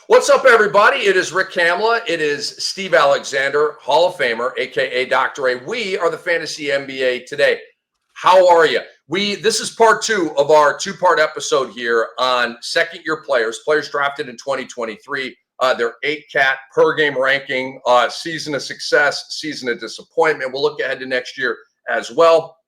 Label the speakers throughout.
Speaker 1: What's up, everybody? It is Rick Kamla. It is Steve Alexander, Hall of Famer, a.k.a. Dr. A. We are the Fantasy NBA today. How are you? This is part two of our two-part episode here on second-year players drafted in 2023. Their 8-cat per-game ranking, season of success, season of disappointment. We'll look ahead to next year as well.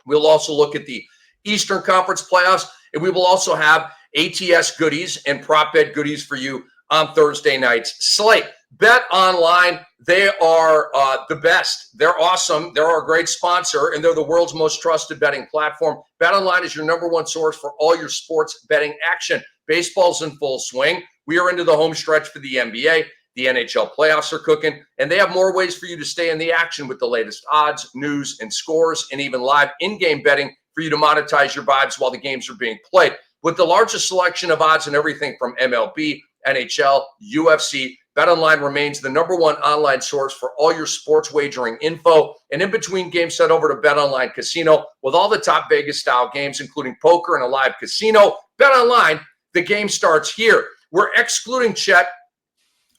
Speaker 1: We'll also look at the Eastern Conference playoffs, and we will also have ATS goodies and prop bet goodies for you on Thursday night's slate. Bet Online, they are the best. They're awesome. They're our great sponsor, and they're the world's most trusted betting platform. Bet Online is your number one source for all your sports betting action. Baseball's in full swing. We are into the home stretch for the NBA. The NHL playoffs are cooking, and they have more ways for you to stay in the action with the latest odds, news, and scores, and even live in-game betting for you to monetize your vibes while the games are being played. With the largest selection of odds and everything from MLB, NHL, UFC, BetOnline remains the number one online source for all your sports wagering info. And in between games, head over to BetOnline Casino with all the top Vegas-style games, including poker and a live casino. BetOnline, the game starts here. We're excluding Chet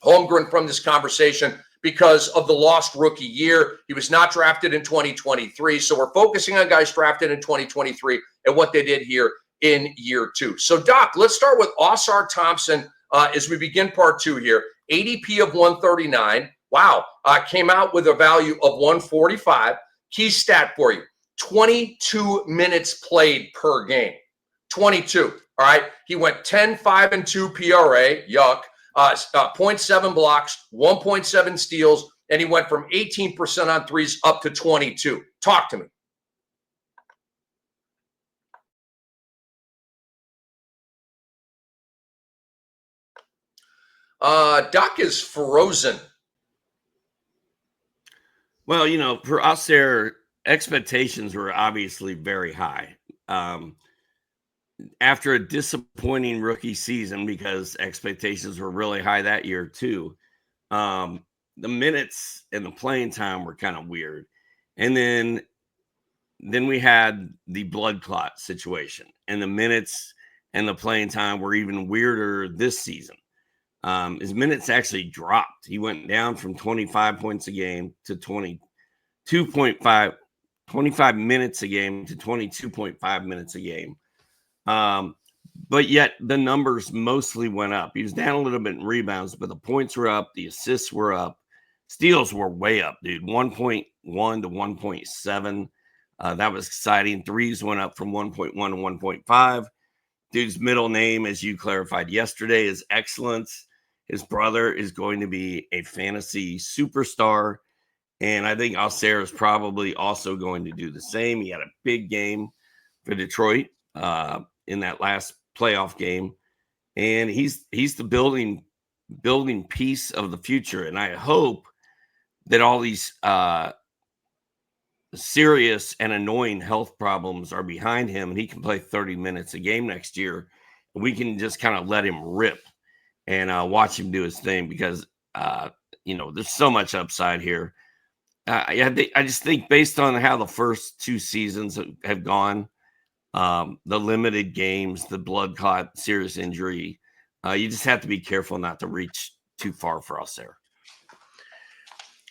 Speaker 1: Holmgren from this conversation because of the lost rookie year. He was not drafted in 2023, so we're focusing on guys drafted in 2023 and what they did here in year two. So, Doc, let's start with Ausar Thompson as we begin part two here. ADP of 139. Wow. Came out with a value of 145. Key stat for you. 22 minutes played per game. 22. All right. He went 10, 5, and 2 PRA. Yuck. 0.7 blocks, 1.7 steals, and he went from 18% on threes up to 22. Talk to me. Doc is frozen.
Speaker 2: Well, for us there, expectations were obviously very high. After a disappointing rookie season, because expectations were really high that year too, the minutes and the playing time were kind of weird. And then we had the blood clot situation, and the minutes and the playing time were even weirder this season. His minutes actually dropped. He went down from 25 points a game to 25 minutes a game to 22.5 minutes a game. But yet the numbers mostly went up. He was down a little bit in rebounds, but the points were up. The assists were up. Steals were way up, dude. 1.1 to 1.7. That was exciting. Threes went up from 1.1 to 1.5. Dude's middle name, as you clarified yesterday, is Excellence. His brother is going to be a fantasy superstar. And I think Ausar is probably also going to do the same. He had a big game for Detroit in that last playoff game. And he's the building piece of the future. And I hope that all these serious and annoying health problems are behind him, and he can play 30 minutes a game next year. And we can just kind of let him rip and watch him do his thing, because, there's so much upside here. I just think based on how the first two seasons have gone, the limited games, the blood clot, serious injury, you just have to be careful not to reach too far for us there.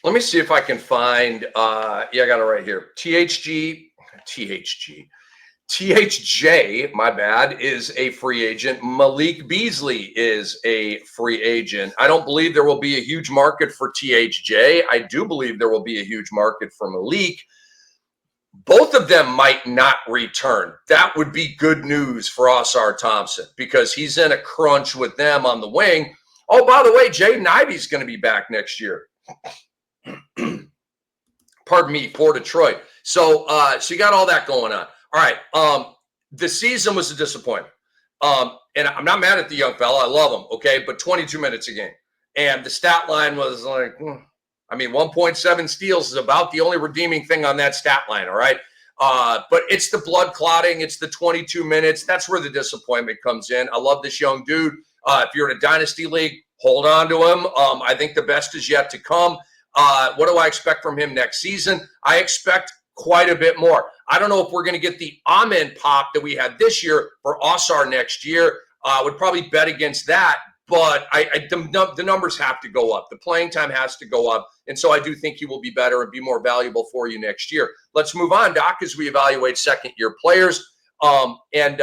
Speaker 1: Let me see if I can find, I got it right here. THJ, my bad, is a free agent. Malik Beasley is a free agent. I don't believe there will be a huge market for THJ. I do believe there will be a huge market for Malik. Both of them might not return. That would be good news for Ausar Thompson, because he's in a crunch with them on the wing. Oh, by the way, Jaden Ivey's going to be back next year. Pardon me, for Detroit. So you got all that going on. All right. The season was a disappointment. And I'm not mad at the young fella. I love him. Okay. But 22 minutes a game. And the stat line was like, 1.7 steals is about the only redeeming thing on that stat line. All right. But it's the blood clotting. It's the 22 minutes. That's where the disappointment comes in. I love this young dude. If you're in a dynasty league, hold on to him. I think the best is yet to come. What do I expect from him next season? I expect quite a bit more. I don't know if we're going to get the amen pop that we had this year for Ausar next year. I would probably bet against that, but the numbers have to go up. The playing time has to go up. And so I do think he will be better and be more valuable for you next year. Let's move on, Doc, as we evaluate second-year players and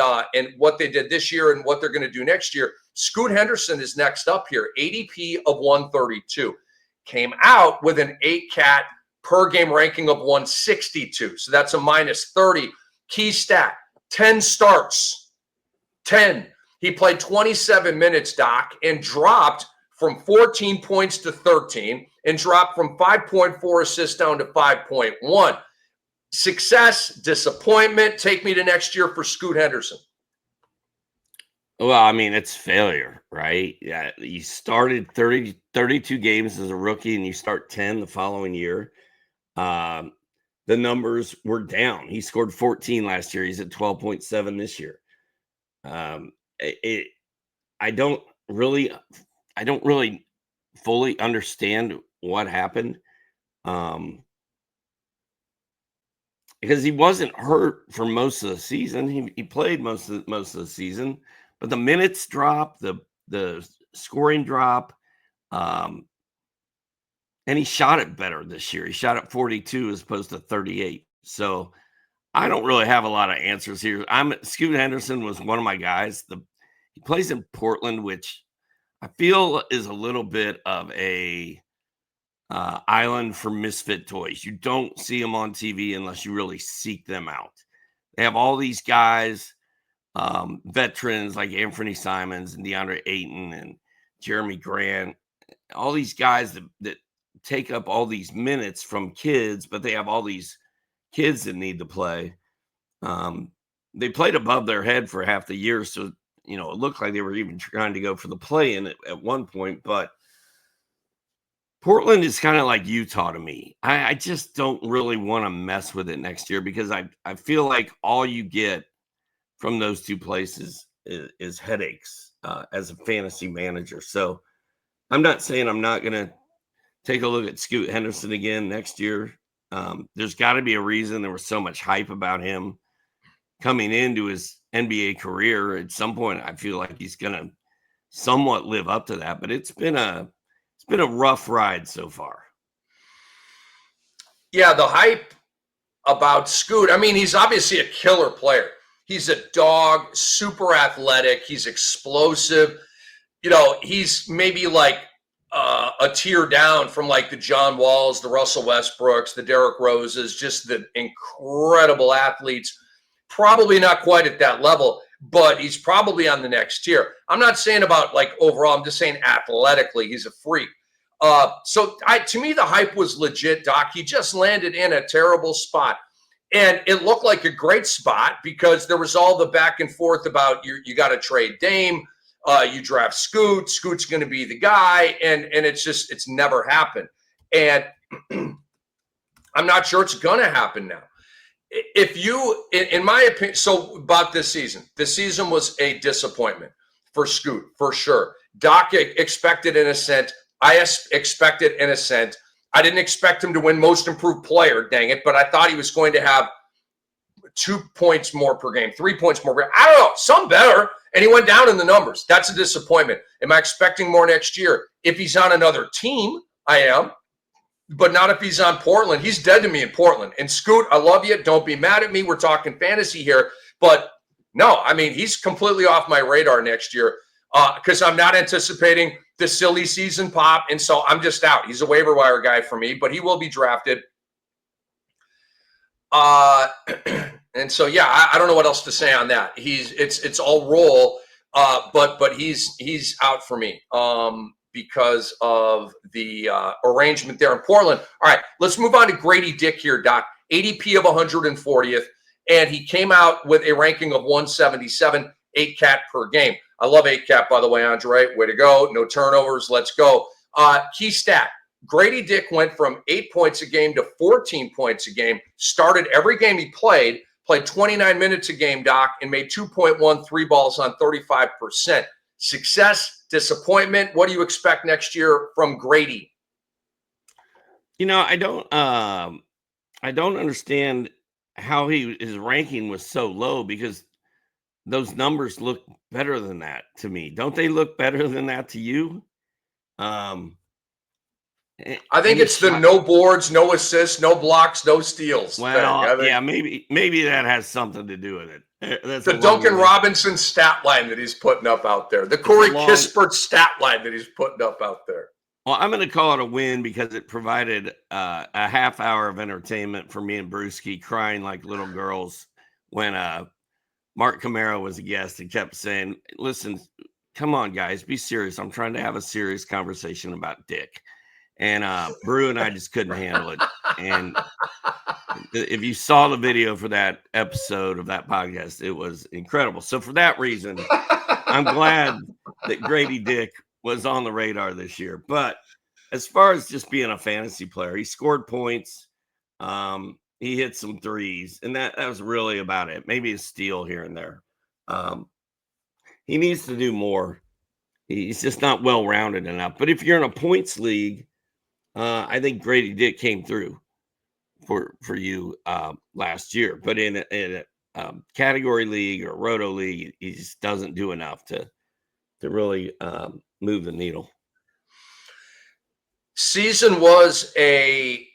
Speaker 1: what they did this year and what they're going to do next year. Scoot Henderson is next up here, ADP of 132. Came out with an 8-cat per game ranking of 162. So that's a minus 30. Key stat, 10 starts, 10. He played 27 minutes, Doc, and dropped from 14 points to 13 and dropped from 5.4 assists down to 5.1. Success, disappointment. Take me to next year for Scoot Henderson.
Speaker 2: Well, I mean, it's failure, right? Yeah, you started 32 games as a rookie and you start 10 the following year. The numbers were down. He scored 14 last year. He's at 12.7 this year. I don't really fully understand what happened. Because he wasn't hurt for most of the season. He played most of the season, but the minutes drop, the scoring drop, and he shot it better this year. He shot at 42 as opposed to 38. So I don't really have a lot of answers here. Scoot Henderson was one of my guys. He plays in Portland, which I feel is a little bit of a island for misfit toys. You don't see them on TV unless you really seek them out. They have all these guys, veterans like Anthony Simons and DeAndre Ayton and Jeremy Grant, all these guys that take up all these minutes from kids, but they have all these kids that need to play. They played above their head for half the year, so it looked like they were even trying to go for the play-in at one point, but Portland is kind of like Utah to me. I just don't really want to mess with it next year because I feel like all you get from those two places is headaches as a fantasy manager. So I'm not saying I'm not going to take a look at Scoot Henderson again next year. There's got to be a reason there was so much hype about him coming into his NBA career. At some point, I feel like he's going to somewhat live up to that, but it's been a rough ride so far.
Speaker 1: Yeah, the hype about Scoot, I mean, he's obviously a killer player. He's a dog, super athletic. He's explosive. He's maybe like a tier down from like the John Walls, the Russell Westbrooks, the Derrick Roses, just the incredible athletes. Probably not quite at that level, but he's probably on the next tier. I'm not saying about like overall, I'm just saying athletically, he's a freak. To me, the hype was legit, Doc. He just landed in a terrible spot. And it looked like a great spot because there was all the back and forth about you got to trade Dame, you draft Scoot, Scoot's going to be the guy, and it's never happened. And I'm not sure it's going to happen now. If you, in my opinion, so about this season was a disappointment for Scoot, for sure. Doc expected an ascent. I expected an ascent. I didn't expect him to win most improved player, dang it, but I thought he was going to have 2 points more per game, 3 points more per game. I don't know, some better, and he went down in the numbers. That's a disappointment. Am I expecting more next year? If he's on another team, I am, but not if he's on Portland. He's dead to me in Portland. And Scoot, I love you. Don't be mad at me. We're talking fantasy here, but no, I mean, he's completely off my radar next year because I'm not anticipating the silly season pop, and so I'm just out. He's a waiver wire guy for me, but he will be drafted. And so, yeah, I don't know what else to say on that. It's all roll, but he's out for me because of the arrangement there in Portland. All right, let's move on to Gradey Dick here, Doc. ADP of 140th, and he came out with a ranking of 177, 8-cat per game. I love 8-cat, by the way, Andre. Way to go. No turnovers. Let's go. Key stat. Gradey Dick went from 8 points a game to 14 points a game, started every game he played 29 minutes a game, Doc, and made 2.13 balls on 35%. Success, disappointment. What do you expect next year from Gradey?
Speaker 2: I don't understand how his ranking was so low because those numbers look better than that to me. Don't they look better than that to you?
Speaker 1: I think it's the no boards, no assists, no blocks, no steals
Speaker 2: well,
Speaker 1: thing.
Speaker 2: yeah, maybe that has something to do with it. That's
Speaker 1: the Duncan Robinson stat line that he's putting up out there. The Corey Kispert stat line that he's putting up out there.
Speaker 2: Well, I'm going to call it a win because it provided a half hour of entertainment for me and Brewski crying like little girls when Mark Camaro was a guest and kept saying, listen, come on, guys, be serious. I'm trying to have a serious conversation about Dick. And Brew and I just couldn't handle it. And if you saw the video for that episode of that podcast, it was incredible. So for that reason, I'm glad that Gradey Dick was on the radar this year. But as far as just being a fantasy player, he scored points. He hit some threes, and that was really about it. Maybe a steal here and there. He needs to do more. He's just not well-rounded enough. But if you're in a points league, I think Gradey Dick came through for you last year. But in a category league or roto league, he just doesn't do enough to really move the needle.
Speaker 1: Season was a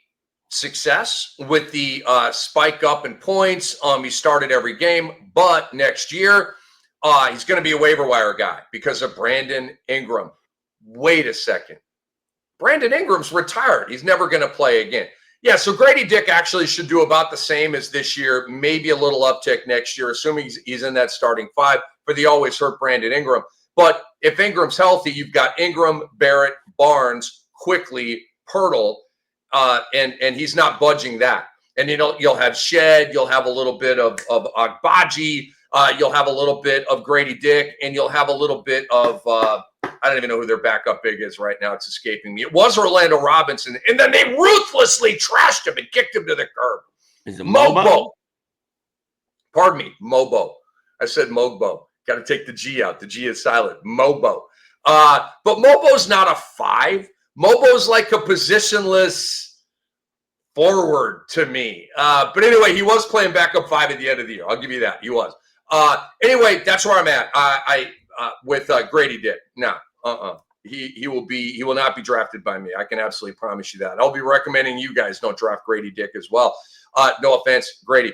Speaker 1: success with the spike up in points. He started every game, but next year he's going to be a waiver wire guy because of Brandon Ingram. Wait a second. Brandon Ingram's retired. He's never going to play again. Yeah, so Gradey Dick actually should do about the same as this year, maybe a little uptick next year, assuming he's in that starting five for the always hurt Brandon Ingram. But if Ingram's healthy, you've got Ingram, Barrett, Barnes, Quickly, Pirtle, and he's not budging that. And you'll have Shed, you'll have a little bit of Agbaji, you'll have a little bit of Gradey Dick, and you'll have a little bit of I don't even know who their backup big is right now. It's escaping me. It was Orlando Robinson, and then they ruthlessly trashed him and kicked him to the curb.
Speaker 2: Is it Mobo?
Speaker 1: Pardon me, Mobo. I said Mogbo. Got to take the G out. The G is silent. Mobo. But Mobo's not a 5. Mobo's like a positionless forward to me. But anyway, he was playing backup 5 at the end of the year. I'll give you that. He was. Anyway, that's where I'm at. With Gradey Dick. No, He will not be drafted by me. I can absolutely promise you that. I'll be recommending you guys don't draft Gradey Dick as well. No offense, Grady.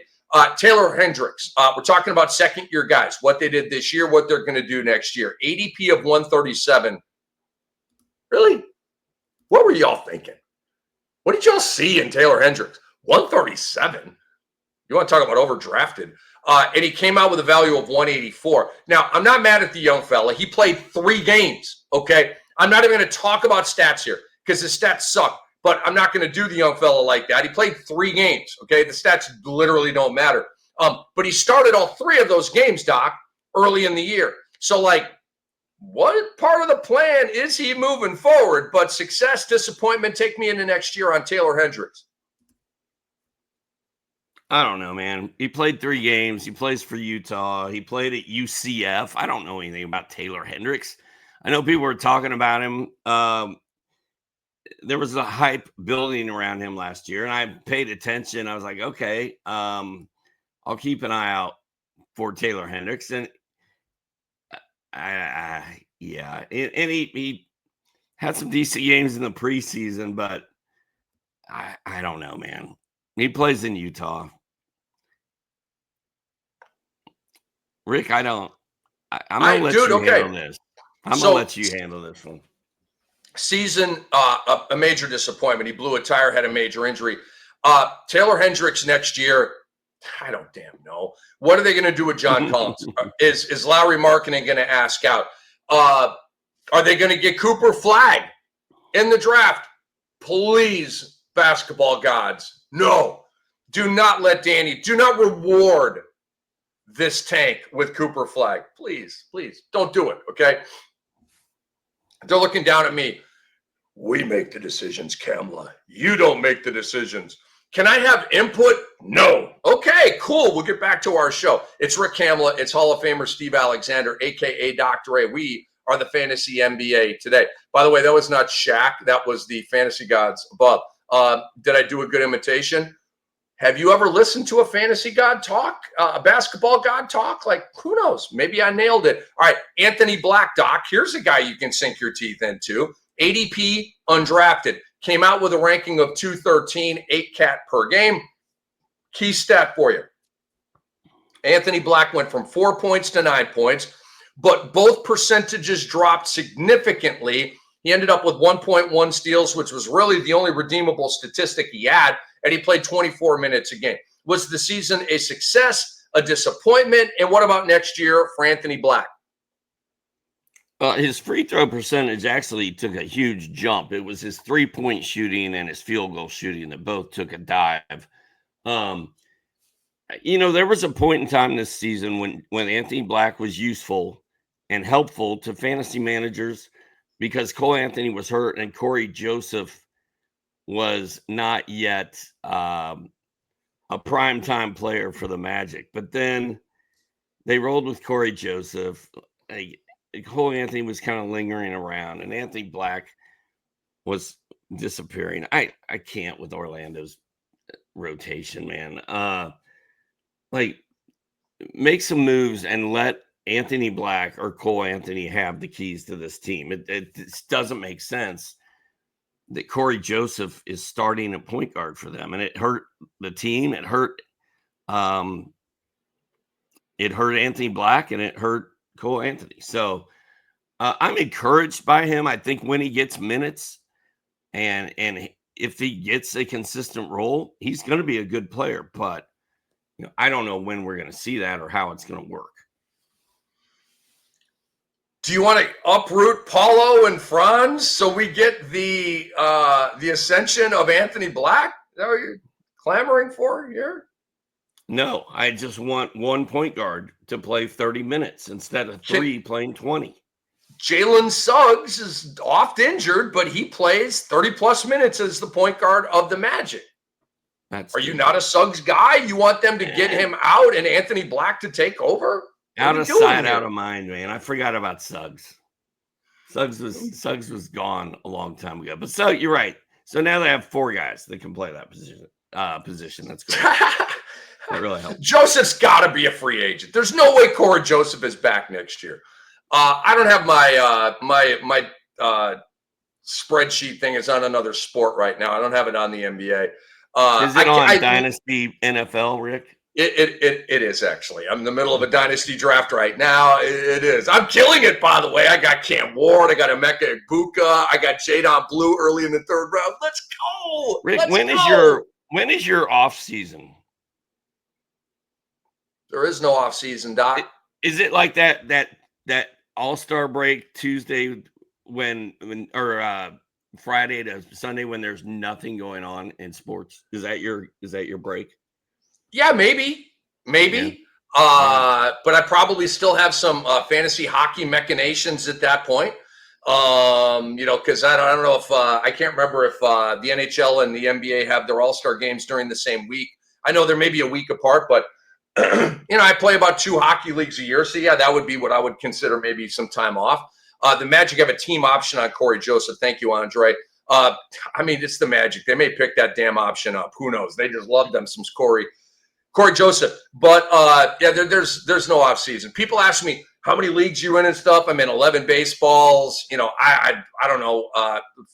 Speaker 1: Taylor Hendricks. We're talking about second-year guys, what they did this year, what they're going to do next year. ADP of 137. Really? What were y'all thinking? What did y'all see in Taylor Hendricks? 137? You want to talk about overdrafted? And he came out with a value of 184. Now, I'm not mad at the young fella. He played 3 games, okay? I'm not even going to talk about stats here because his stats suck. But I'm not going to do the young fella like that. He played 3 games, okay? The stats literally don't matter. But he started all 3 of those games, Doc, early in the year. So, what part of the plan is he moving forward? But success, disappointment, take me into next year on Taylor Hendricks.
Speaker 2: I don't know, man. He played 3 games. He plays for Utah. He played at UCF. I don't know anything about Taylor Hendricks. I know people were talking about him. There was a hype building around him last year, and I paid attention. I was like, okay, I'll keep an eye out for Taylor Hendricks. And yeah, and he had some decent games in the preseason, but I don't know, man. He plays in Utah. Rick, I'm going to let you handle this. I'm going to let you handle this one.
Speaker 1: Season, a major disappointment. He blew a tire, had a major injury. Taylor Hendricks next year, I don't damn know. What are they going to do with John Collins? Is Lowry Markkanen going to ask out? Are they going to get Cooper Flagg in the draft? Please, basketball gods, no. Do not let Danny, do not reward this tank with Cooper Flagg. Please, don't do it, okay? They're looking down at me. We make the decisions, Kamla. You don't make the decisions. Can I have input? No. Okay, cool. We'll get back to our show. It's Rick Kamla. It's Hall of Famer Steve Alexander, a.k.a. Dr. A. We are the Fantasy NBA today. By the way, that was not Shaq. That was the Fantasy Gods above. Did I do a good imitation? Have you ever listened to a fantasy god talk, a basketball god talk? Like, who knows? Maybe I nailed it. All right, Anthony Black, Doc. Here's a guy you can sink your teeth into. ADP, undrafted. Came out with a ranking of 213, 8 cat per game. Key stat for you. Anthony Black went from 4 points to 9 points, but both percentages dropped significantly. He ended up with 1.1 steals, which was really the only redeemable statistic he had, and he played 24 minutes a game. Was the season a success, a disappointment, and what about next year for Anthony Black?
Speaker 2: His free throw percentage actually took a huge jump. It was his 3-point shooting and his field goal shooting that both took a dive. There was a point in time this season when Anthony Black was useful and helpful to fantasy managers because Cole Anthony was hurt and Corey Joseph was not yet a primetime player for the Magic. But then they rolled with Corey Joseph. Cole Anthony was kind of lingering around, and Anthony Black was disappearing. I can't with Orlando's rotation, man. Make some moves and let Anthony Black or Cole Anthony have the keys to this team. It doesn't make sense that Corey Joseph is starting a point guard for them, and it hurt the team. It hurt Anthony Black, and it hurt Cole Anthony. So I'm encouraged by him. I think when he gets minutes and if he gets a consistent role, he's going to be a good player. But I don't know when we're going to see that or how it's going to work.
Speaker 1: Do you want to uproot Paulo and Franz so we get the ascension of Anthony Black? Is that what you're clamoring for here?
Speaker 2: No, I just want one point guard to play 30 minutes instead of 3 playing 20.
Speaker 1: Jalen Suggs is oft injured, but he plays 30-plus minutes as the point guard of the Magic. Are you not a Suggs guy? You want them to get him out and Anthony Black to take over?
Speaker 2: Out of sight, out of mind, man. I forgot about Suggs. Suggs was gone a long time ago. But so you're right. So now they have 4 guys that can play that position. That's great. That really helps.
Speaker 1: Joseph's got to be a free agent. There's no way Corey Joseph is back next year. I don't have my spreadsheet thing is on another sport right now. I don't have it on the NBA.
Speaker 2: Is it on Dynasty NFL, Rick?
Speaker 1: It is actually. I'm in the middle of a dynasty draft right now. It is. I'm killing it, by the way. I got Cam Ward. I got Emeka Egbuka. I got Jadon Blue early in the 3rd round. Let's go.
Speaker 2: Rick, when is your off season?
Speaker 1: There is no off season, Doc.
Speaker 2: Is it like that All-Star break Tuesday or Friday to Sunday when there's nothing going on in sports? Is that your break?
Speaker 1: Yeah, maybe. Yeah. But I probably still have some fantasy hockey machinations at that point. Because I don't know if I can't remember if the NHL and the NBA have their All-Star games during the same week. I know they're maybe a week apart, but I play about 2 hockey leagues a year. So yeah, that would be what I would consider maybe some time off. The Magic have a team option on Corey Joseph. Thank you, Andre. It's the Magic. They may pick that damn option up. Who knows? They just love them some Corey Joseph. But there's no off season. People ask me how many leagues you in and stuff. I'm in 11 baseballs. I don't know,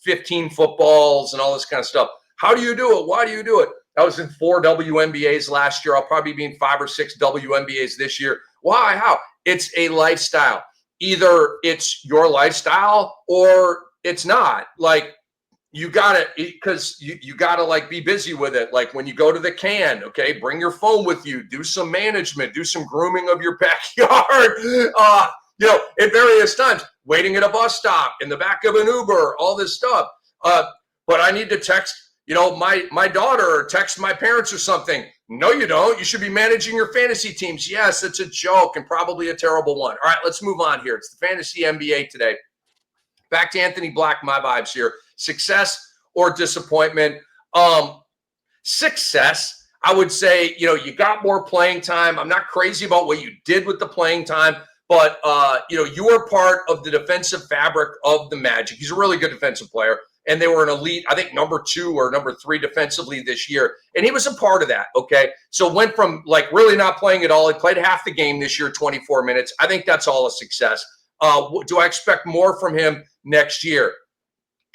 Speaker 1: 15 footballs and all this kind of stuff. How do you do it? Why do you do it? I was in 4 WNBAs last year. I'll probably be in 5 or 6 WNBAs this year. Why? How? It's a lifestyle. Either it's your lifestyle or it's not. Like, you gotta, because you gotta like be busy with it. Like when you go to the can, okay, bring your phone with you, do some management, do some grooming of your backyard. At various times, waiting at a bus stop, in the back of an Uber, all this stuff. But I need to text, my daughter or text my parents or something. No, you don't. You should be managing your fantasy teams. Yes, it's a joke and probably a terrible one. All right, let's move on here. It's the Fantasy NBA today. Back to Anthony Black, my vibes here. Success or disappointment? Success, I would say, you got more playing time. I'm not crazy about what you did with the playing time, but, you were part of the defensive fabric of the Magic. He's a really good defensive player. and they were an elite, I think, number 2 or number 3 defensively this year. And he was a part of that, okay? So went from like really not playing at all. He played half the game this year, 24 minutes. I think that's all a success. Do I expect more from him next year?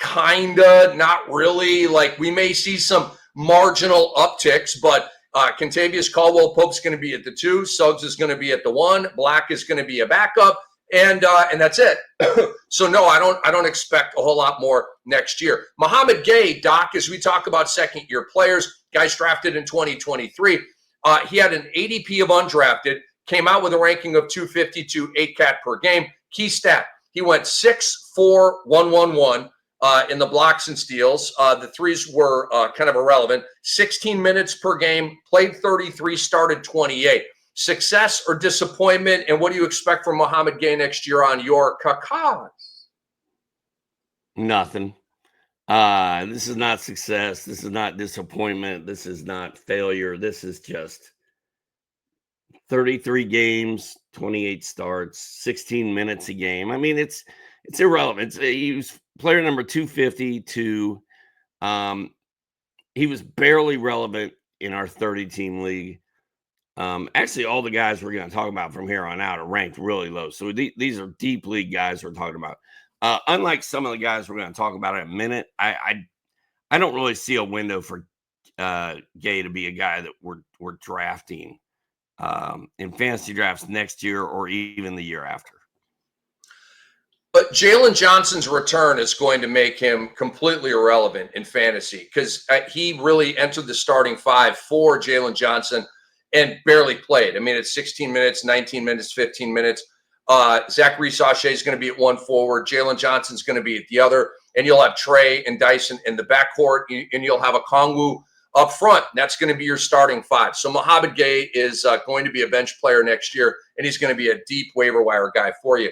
Speaker 1: Kinda, not really. Like we may see some marginal upticks, but Kentavious Caldwell-Pope's going to be at the 2. Suggs is going to be at the 1. Black is going to be a backup. And that's it. So no, I don't expect a whole lot more next year. Mouhamed Gueye, Doc, as we talk about second-year players, guys drafted in 2023, he had an ADP of undrafted, came out with a ranking of 252, 8 cat per game. Key stat: he went 6-4-1-1-1 in the blocks and steals. The threes were kind of irrelevant. 16 minutes per game, played 33, started 28. Success or disappointment, and what do you expect from Mouhamed Gueye next year on your Kakas?
Speaker 2: Nothing. This is not success. This is not disappointment. This is not failure. This is just 33 games, 28 starts, 16 minutes a game. I mean, it's irrelevant. He was player number 252. He was barely relevant in our 30-team league. Actually, all the guys we're going to talk about from here on out are ranked really low. So these are deep league guys we're talking about. Unlike some of the guys we're going to talk about in a minute, I don't really see a window for Gueye to be a guy that we're drafting in fantasy drafts next year or even the year after.
Speaker 1: But Jalen Johnson's return is going to make him completely irrelevant in fantasy because he really entered the starting 5 for Jalen Johnson and barely played. I mean, it's 16 minutes, 19 minutes, 15 minutes. Zachary Sachet is going to be at one forward. Jalen Johnson's going to be at the other. And you'll have Trey and Dyson in the backcourt. And you'll have a Kongwu up front. That's going to be your starting 5. So Mouhamed Gueye is going to be a bench player next year. And he's going to be a deep waiver wire guy for you.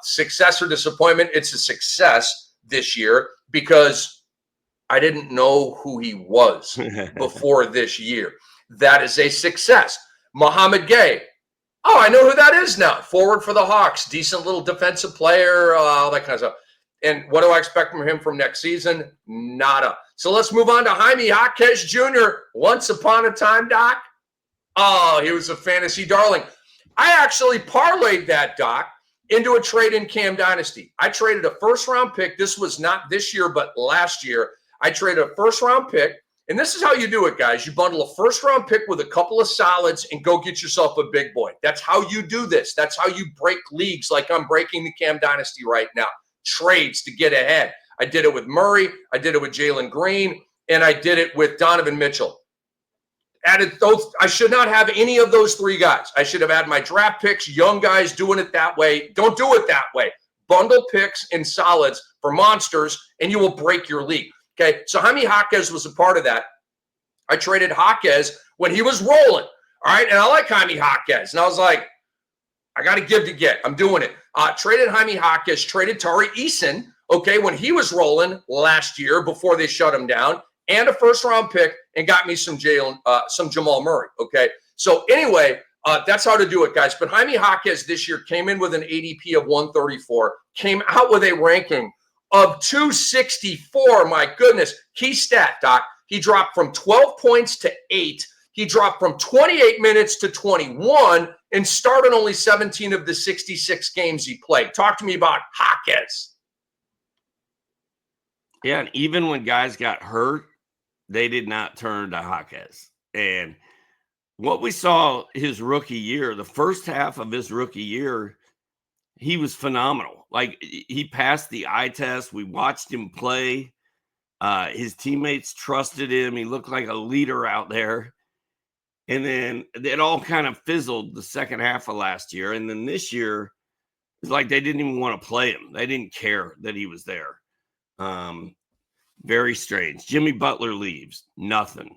Speaker 1: Success or disappointment? It's a success this year because I didn't know who he was before this year. That is a success. Mouhamed Gueye. Oh, I know who that is now. Forward for the Hawks. Decent little defensive player, all that kind of stuff. And what do I expect from him from next season? Nada. So let's move on to Jaime Jaquez Jr. Once upon a time, Doc. Oh, he was a fantasy darling. I actually parlayed that, Doc, into a trade in Cam Dynasty. I traded a first-round pick. This was not this year, but last year. I traded a first-round pick. And this is how you do it, guys. You bundle a first-round pick with a couple of solids and go get yourself a big boy. That's how you do this. That's how you break leagues like I'm breaking the Cam Dynasty right now. Trades to get ahead. I did it with Murray. I did it with Jalen Green. And I did it with Donovan Mitchell. Added those. I should not have any of those 3 guys. I should have had my draft picks, young guys doing it that way. Don't do it that way. Bundle picks and solids for monsters, and you will break your league. Okay, so Jaime Jaquez was a part of that. I traded Jaquez when he was rolling, all right? And I like Jaime Jaquez. And I was like, I got to give to get. I'm doing it. Traded Jaime Jaquez, traded Tari Eason, okay, when he was rolling last year before they shut him down, and a first-round pick, and got me some Jamal Murray, okay? So anyway, that's how to do it, guys. But Jaime Jaquez this year came in with an ADP of 134, came out with a ranking of 264. My goodness. Key stat, Doc. He dropped from 12 points to 8. He dropped from 28 minutes to 21 and started only 17 of the 66 games he played. Talk to me about Jaquez.
Speaker 2: Yeah, and even when guys got hurt, they did not turn to Jaquez. And what we saw his rookie year, the first half of his rookie year, he was phenomenal. Like, he passed the eye test. We watched him play. His teammates trusted him. He looked like a leader out there. And then it all kind of fizzled the second half of last year. And then this year, it's like they didn't even want to play him. They didn't care that he was there. Very strange. Jimmy Butler leaves. Nothing.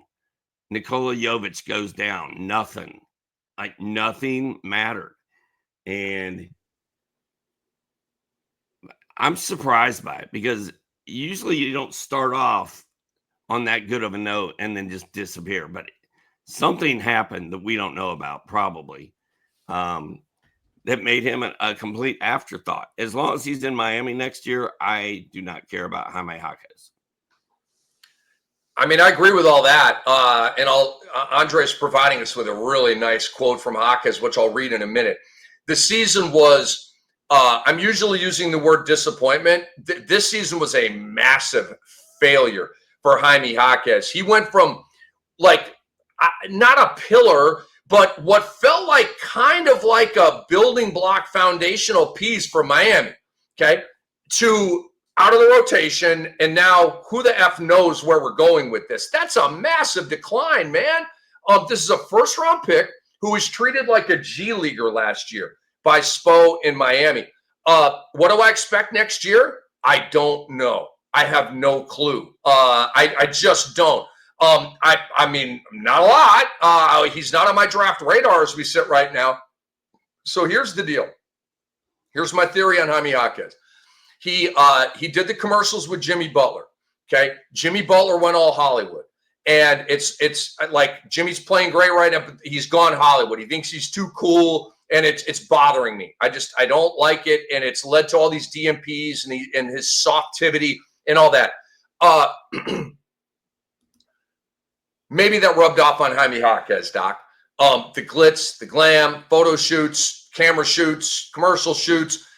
Speaker 2: Nikola Jovic goes down. Nothing. Like, nothing mattered. And I'm surprised by it because usually you don't start off on that good of a note and then just disappear. But something happened that we don't know about, probably. that made him a complete afterthought. As long as he's in Miami next year, I do not care about Jaime Jaquez.
Speaker 1: I mean, I agree with all that. And Andre's providing us with a really nice quote from Jaquez, which I'll read in a minute. The season was, I'm usually using the word disappointment. This season was a massive failure for Jaime Jaquez. He went from like, not a pillar, but what felt like kind of like a building block foundational piece for Miami, okay, to out of the rotation, and now who the F knows where we're going with this. That's a massive decline, man. This is a first-round pick who was treated like a G leaguer last year by Spo in Miami. What do I expect next year? I don't know. I have no clue. I just don't. I mean, not a lot. He's not on my draft radar as we sit right now. So here's the deal. Here's my theory on Jaime Jaquez. He did the commercials with Jimmy Butler. Okay, Jimmy Butler went all Hollywood, and it's like Jimmy's playing great right now, but he's gone Hollywood. He thinks he's too cool, and it's bothering me. I don't like it, and it's led to all these DMPs and his softivity and all that. Maybe that rubbed off on Jaime Jaquez, Doc. The glitz, the glam, photo shoots, camera shoots, commercial shoots.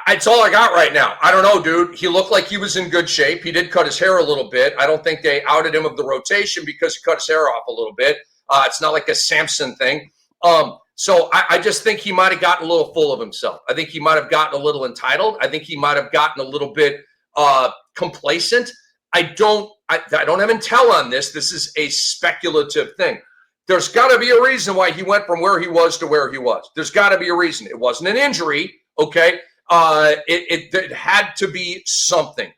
Speaker 1: It's all I got right now. I don't know, dude. He looked like he was in good shape. He did cut his hair a little bit. I don't think they outed him of the rotation because he cut his hair off a little bit. It's not like a Samson thing. So I just think he might have gotten a little full of himself. I think he might have gotten a little entitled. I think he might have gotten a little bit complacent. I don't have intel on this. This is a speculative thing. There's got to be a reason why he went from where he was to where he was. There's got to be a reason. It wasn't an injury, okay? It had to be something.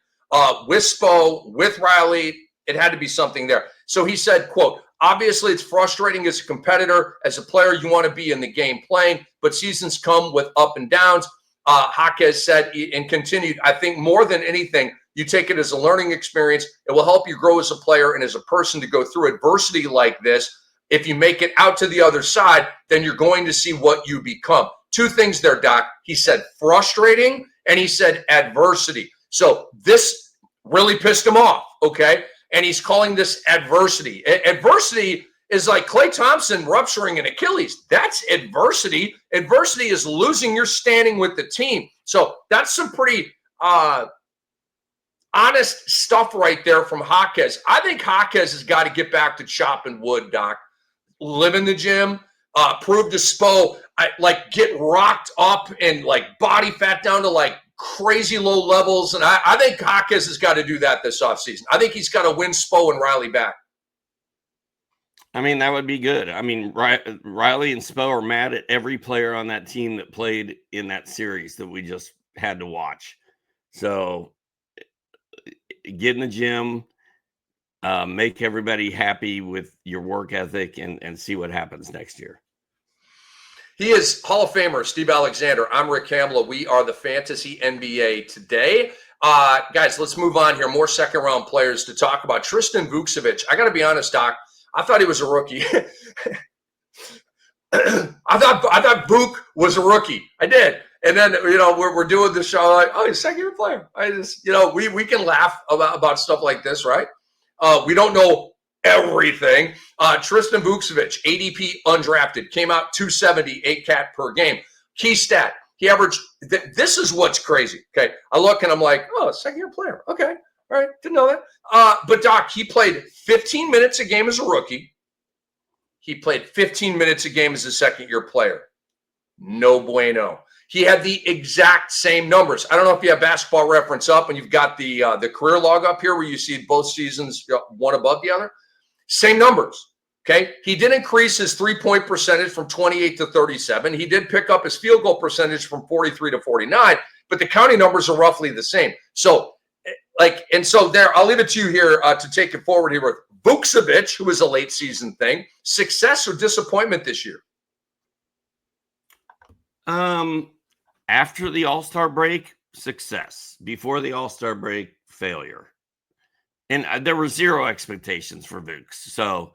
Speaker 1: With Spo, with Riley, it had to be something there. So he said, quote, obviously it's frustrating as a competitor, as a player, you want to be in the game playing, but seasons come with up and downs. Jaquez said and continued, I think more than anything, you take it as a learning experience. It will help you grow as a player and as a person to go through adversity like this. If you make it out to the other side, then you're going to see what you become. Two things there, Doc. He said frustrating and he said adversity. So this really pissed him off, okay? And he's calling this adversity. Adversity is like Klay Thompson rupturing an Achilles. That's adversity. Adversity is losing your standing with the team. So that's some pretty honest stuff right there from Jaquez. I think Jaquez has got to get back to chopping wood, Doc. Live in the gym, prove to Spo, get rocked up and like body fat down to like crazy low levels. And I think Jaquez has got to do that this offseason. I think he's got to win Spo and Riley back.
Speaker 2: I mean, that would be good. I mean, Riley and Spo are mad at every player on that team that played in that series that we just had to watch. So get in the gym, make everybody happy with your work ethic and see what happens next year.
Speaker 1: He is Hall of Famer Steve Alexander. I'm Rick Kamla. We are the Fantasy NBA today. Guys, let's move on here. More second-round players to talk about. Tristan Vukcevic. I got to be honest, Doc. I thought he was a rookie. I thought Vuk was a rookie. I did. And then, we're doing the show like, oh, he's a second-year player. I just, we can laugh about stuff like this, right? We don't know everything. Tristan Vukcevic, ADP undrafted, came out 270, 8 cat per game. Key stat, he averaged, this is what's crazy, okay? I look and I'm like, oh, second-year player. Okay, all right, didn't know that. But, Doc, he played 15 minutes a game as a rookie. He played 15 minutes a game as a second-year player. No bueno. He had the exact same numbers. I don't know if you have Basketball Reference up and you've got the career log up here where you see both seasons one above the other. Same numbers, okay? He did increase his three-point percentage from 28 to 37. He did pick up his field goal percentage from 43 to 49, but the counting numbers are roughly the same. So, there, I'll leave it to you here to take it forward here with Vukcevic, who is a late season thing. Success or disappointment this year?
Speaker 2: After the All-Star break, success. Before the All-Star break, failure. And there were zero expectations for Vukes. So,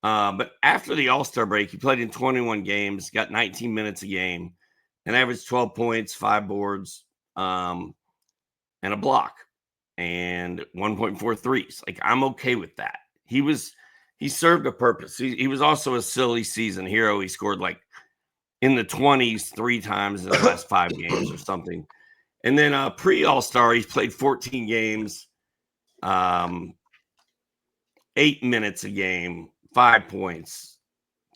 Speaker 2: but after the All-Star break, he played in 21 games, got 19 minutes a game. and averaged 12 points, 5 boards, and a block, and 1.4 threes. Like, I'm okay with that. He served a purpose. He was also a silly season hero. He scored like in the 20s 3 times in the last 5 games or something. And then pre-All-Star, he's played 14 games, 8 minutes a game, 5 points,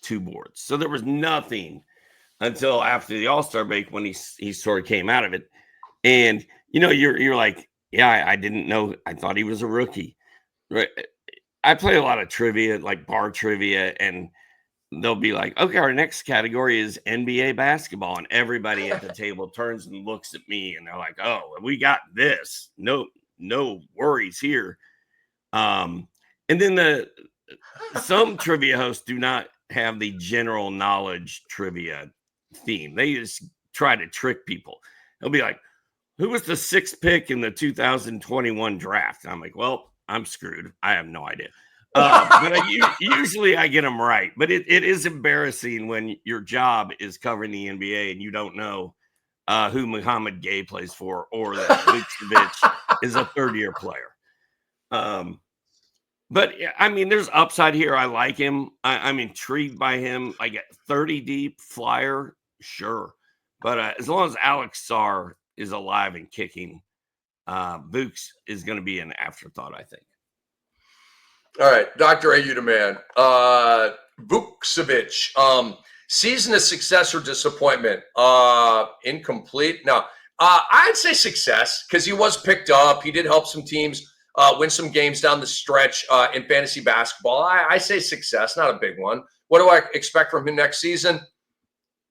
Speaker 2: 2 boards. So there was nothing until after the All-Star break when he sort of came out of it. And, you're like, yeah, I didn't know. I thought he was a rookie. Right? I play a lot of trivia, like bar trivia, and they'll be like, okay, our next category is NBA basketball. And everybody at the table turns and looks at me and they're like, oh, we got this. No worries here. And then some trivia hosts do not have the general knowledge trivia theme. They just try to trick people. They'll be like, who was the 6th pick in the 2021 draft? And I'm like, well, I'm screwed. I have no idea. But usually I get them right. But it is embarrassing when your job is covering the NBA and you don't know who Mouhamed Gueye plays for, or that Vukcevic is a 3rd-year player. But I mean, there's upside here. I like him. I'm intrigued by him. I get 30 deep flyer, sure. But as long as Alex Sarr is alive and kicking, Vukes is going to be an afterthought, I think.
Speaker 1: All right, Dr. A, you the man. Vukcevic, season of success or disappointment? Incomplete. No, I'd say success because he was picked up. He did help some teams win some games down the stretch in fantasy basketball. I say success, not a big one. What do I expect from him next season?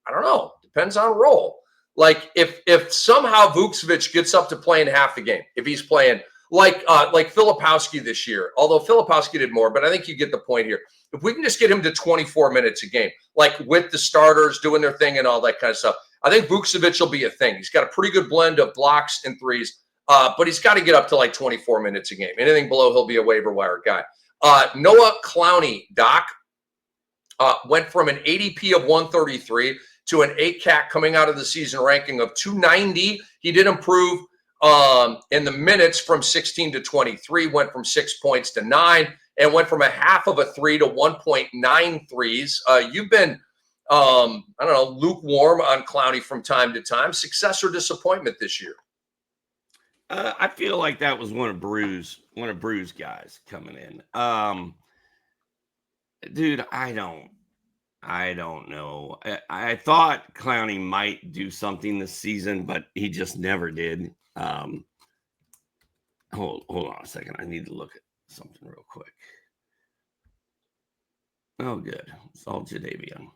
Speaker 1: I don't know. Depends on role. Like if somehow Vukcevic gets up to playing half the game, if he's playing like Filipowski this year, although Filipowski did more, but I think you get the point here. If we can just get him to 24 minutes a game, like with the starters doing their thing and all that kind of stuff, I think Vukcevic will be a thing. He's got a pretty good blend of blocks and threes, but he's got to get up to like 24 minutes a game. Anything below, he'll be a waiver wire guy. Noah Clowney, Doc, went from an ADP of 133 to an 8-cat coming out of the season ranking of 290. He did improve in the minutes from 16 to 23, went from 6 points to 9, and went from a half of a 3 to 1.9 threes. You've been, lukewarm on Clowney from time to time. Success or disappointment this year?
Speaker 2: I feel like that was one of Brew's guys coming in. Dude, I don't know. I thought Clowney might do something this season, but he just never did. Hold on a second. I need to look at something real quick. Oh, good. It's all Jadavion.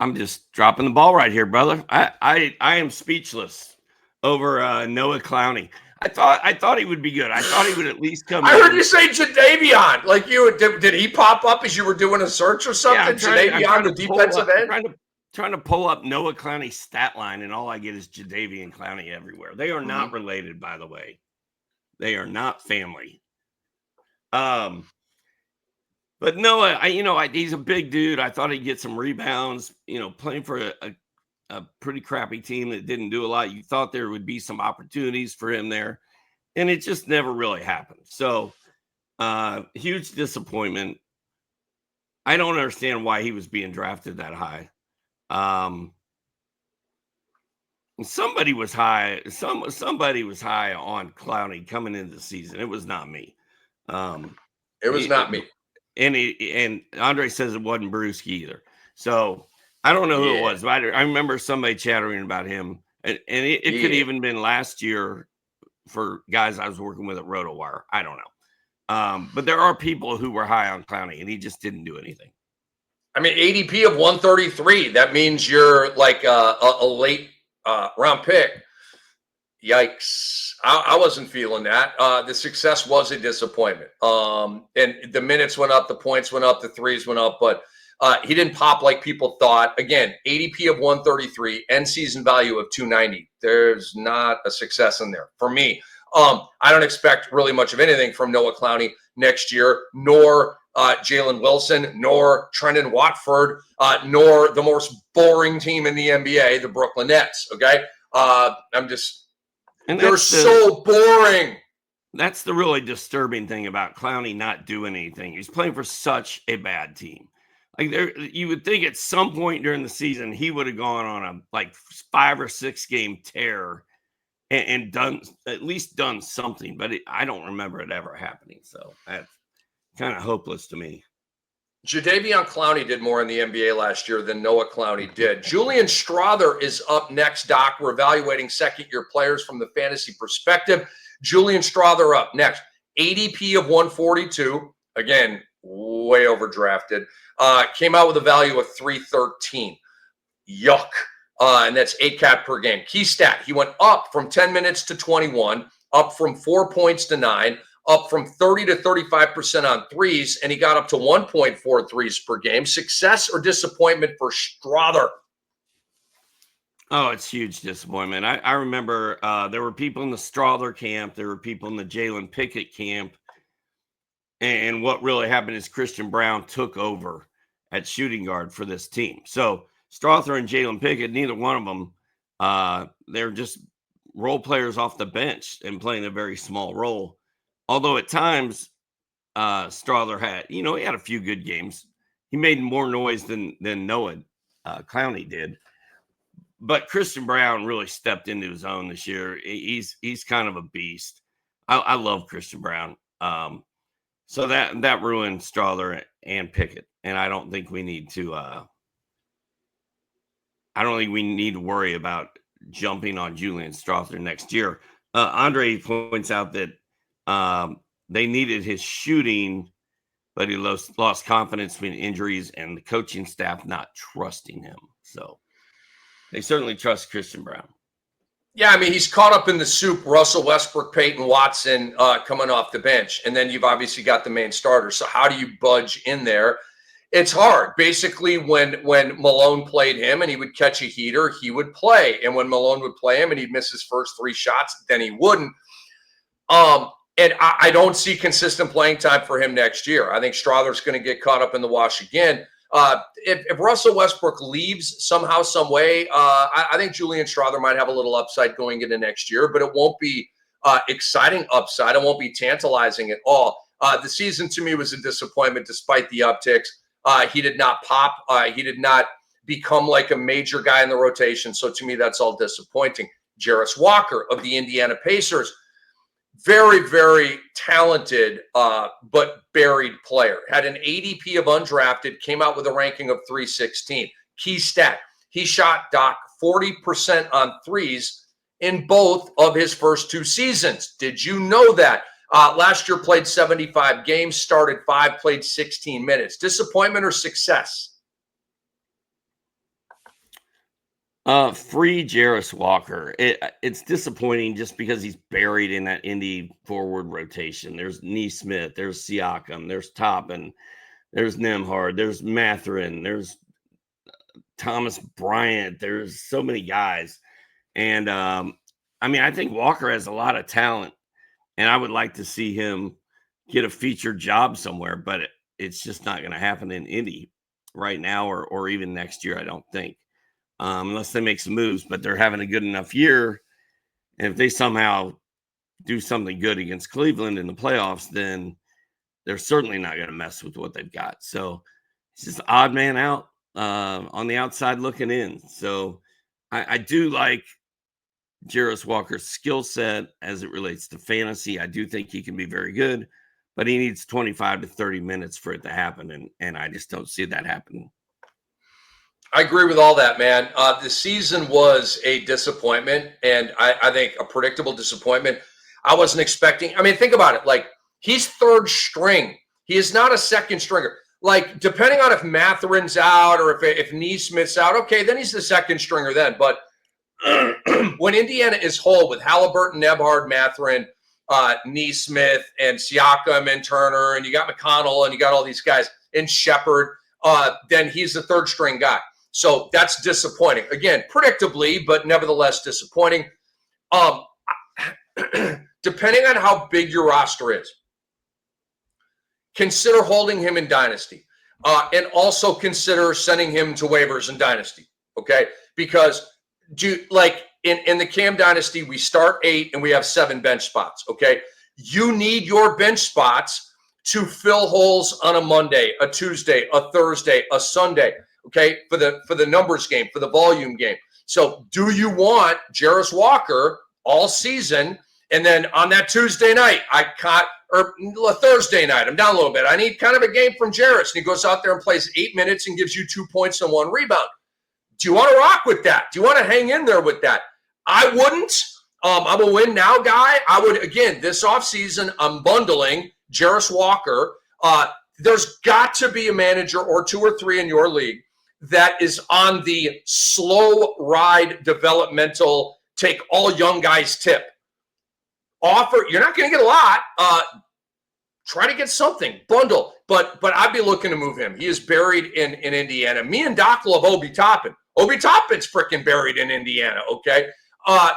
Speaker 2: I'm just dropping the ball right here, brother. I am speechless over Noah Clowney. I thought he would be good. I thought he would at least come.
Speaker 1: I heard you say Jadavion. Like did he pop up as you were doing a search or something? Yeah, Jadavion, the defensive end.
Speaker 2: Trying to pull up Noah Clowney's stat line, and all I get is Jadavion Clowney everywhere. They are not related, by the way. They are not family. But Noah, he's a big dude. I thought he'd get some rebounds. Playing for a pretty crappy team that didn't do a lot. You thought there would be some opportunities for him there, and it just never really happened. So, huge disappointment. I don't understand why he was being drafted that high. Somebody was high. Somebody was high on Clowney coming into the season. It was not me.
Speaker 1: It was not me.
Speaker 2: And Andre says it wasn't Brewski either. So I don't know who it was, but I remember somebody chattering about him, and it could even been last year for guys I was working with at RotoWire. I don't know. But there are people who were high on Clowney, and he just didn't do anything.
Speaker 1: I mean, ADP of 133. That means you're like a late round pick. Yikes. I wasn't feeling that. The success was a disappointment. And the minutes went up, the points went up, the threes went up, but he didn't pop like people thought. Again, ADP of 133, end season value of 290. There's not a success in there for me. I don't expect really much of anything from Noah Clowney next year, nor Jalen Wilson, nor Trendon Watford, nor the most boring team in the NBA, the Brooklyn Nets. Okay. They're so boring.
Speaker 2: That's the really disturbing thing about Clowney not doing anything. He's playing for such a bad team. Like you would think at some point during the season he would have gone on a 5 or 6 game tear and done something, but I don't remember it ever happening. So that's kind of hopeless to me.
Speaker 1: Jadeveon Clowney did more in the NBA last year than Noah Clowney did. Julian Strawther is up next, Doc. We're evaluating second-year players from the fantasy perspective. Julian Strawther up next. ADP of 142. Again, way overdrafted. Came out with a value of 313. Yuck. And that's 8 cap per game. Key stat, he went up from 10 minutes to 21, up from 4 points to 9, up from 30 to 35% on threes, and he got up to 1.4 threes per game. Success or disappointment for Strawther?
Speaker 2: Oh, it's huge disappointment. I remember there were people in the Strawther camp. There were people in the Jalen Pickett camp. And what really happened is Christian Braun took over at shooting guard for this team. So Strawther and Jalen Pickett, neither one of them, they're just role players off the bench and playing a very small role. Although at times Strawther had, he had a few good games. He made more noise than Noah Clowney did. But Christian Braun really stepped into his own this year. He's kind of a beast. I love Christian Braun. So that ruined Strawther and Pickett. And I don't think we need to worry about jumping on Julian Strawther next year. Andre points out that they needed his shooting, but he lost confidence between injuries and the coaching staff not trusting him. So they certainly trust Christian Braun.
Speaker 1: Yeah, I mean, he's caught up in the soup. Russell Westbrook, Peyton Watson coming off the bench. And then you've obviously got the main starter. So how do you budge in there? It's hard. Basically, when Malone played him and he would catch a heater, he would play. And when Malone would play him and he'd miss his first 3 shots, then he wouldn't. And I don't see consistent playing time for him next year. I think Strawther's going to get caught up in the wash again. If Russell Westbrook leaves somehow, some way, I think Julian Strawther might have a little upside going into next year, but it won't be exciting upside. It won't be tantalizing at all. The season to me was a disappointment despite the upticks. He did not pop. He did not become like a major guy in the rotation. So to me, that's all disappointing. Jarace Walker of the Indiana Pacers, very, very talented, but buried player. Had an ADP of undrafted, came out with a ranking of 316. Key stat, he shot, Doc, 40% on threes in both of his first 2 seasons. Did you know that? Last year played 75 games, started 5, played 16 minutes. Disappointment or success?
Speaker 2: Free Jarace Walker. It's disappointing just because he's buried in that Indy forward rotation. There's Neesmith, there's Siakam, there's Toppin, there's Nembhard, there's Mathurin, there's Thomas Bryant. There's so many guys. And I think Walker has a lot of talent, and I would like to see him get a featured job somewhere, but it's just not going to happen in Indy right now or even next year, I don't think. Unless they make some moves, but they're having a good enough year. And if they somehow do something good against Cleveland in the playoffs, then they're certainly not going to mess with what they've got. So it's just odd man out on the outside looking in. So I do like Jarace Walker's skill set as it relates to fantasy. I do think he can be very good, but he needs 25 to 30 minutes for it to happen. And I just don't see that happening.
Speaker 1: I agree with all that, man. The season was a disappointment, and I think a predictable disappointment. I wasn't expecting. I mean, think about it. Like, he's 3rd string. He is not a 2nd stringer. Like, depending on if Mathurin's out or if Neesmith's out, okay, then he's the 2nd stringer then. But when Indiana is whole with Halliburton, Nembhard, Mathurin, Neesmith, and Siakam and Turner, and you got McConnell, and you got all these guys, and Shepherd, then he's the 3rd string guy. So that's disappointing. Again, predictably, but nevertheless disappointing. Depending on how big your roster is, consider holding him in Dynasty. And also consider sending him to waivers in Dynasty, okay? Because in the Cam Dynasty, we start 8 and we have 7 bench spots, okay? You need your bench spots to fill holes on a Monday, a Tuesday, a Thursday, a Sunday, okay? For the numbers game, for the volume game. So do you want Jarace Walker all season, and then on that Tuesday night, or Thursday night, I'm down a little bit. I need kind of a game from Jarace, and he goes out there and plays 8 minutes and gives you 2 points and 1 rebound. Do you want to rock with that? Do you want to hang in there with that? I wouldn't. I'm a win now guy. I would, again, this offseason, I'm bundling Jarace Walker. There's got to be a manager or 2 or 3 in your league that is on the slow ride developmental, take all young guys tip. Offer, you're not going to get a lot. Try to get something, bundle. But I'd be looking to move him. He is buried in Indiana. Me and Doc love Obi Toppin. Obi Toppin's freaking buried in Indiana, okay?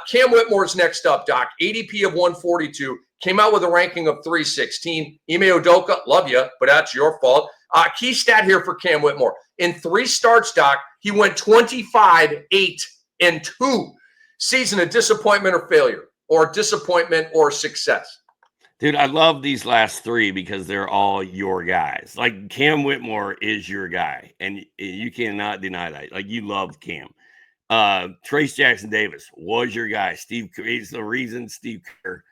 Speaker 1: Cam Whitmore's next up, Doc. ADP of 142. Came out with a ranking of 316. Ime Udoka, love you, but that's your fault. Key stat here for Cam Whitmore. In 3 starts, Doc, he went 25, 8, and 2. Season a disappointment or failure, or disappointment or success.
Speaker 2: Dude, I love these last 3 because they're all your guys. Like, Cam Whitmore is your guy, and you cannot deny that. Like, you love Cam. Trayce Jackson-Davis was your guy. Steve Kerr is the reason Steve Kerr